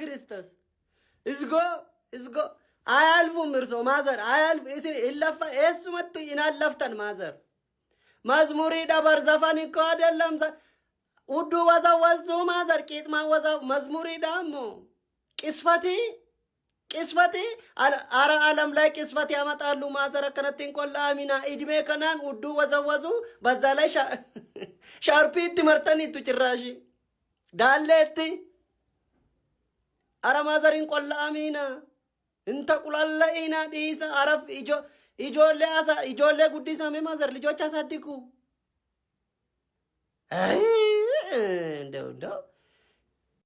ክርስቶስ እስጎ አያልፉም እርሶ ማዘር አያልፍ ይለፋ እሱመቱ ይናለፍተን ማዘር መዝሙሪ ደበር ዘፈን እኮ አይደለም ውዱ ወዘወዙ ማዘር ቂጥማ ወዘው መዝሙሪ ደግሞ ቅስፈቲ አረ ዓለም ላይ ቅስፈት ያመጣሉ ማዘር ከነቲን ቆላ አሚና እድሜ ከናን ውዱ ወዘወዙ በዛ ላይ ሻርፒት መርተኒቱ ጭራሽ ዳሌቲ አረ ማዘሪን ቆላ አሚና እንተ ቁላላኢና ዲሳ አረፍ ኢጆሌ ጉዲሳ ማዘር ልጆች አሳድጉ እንደው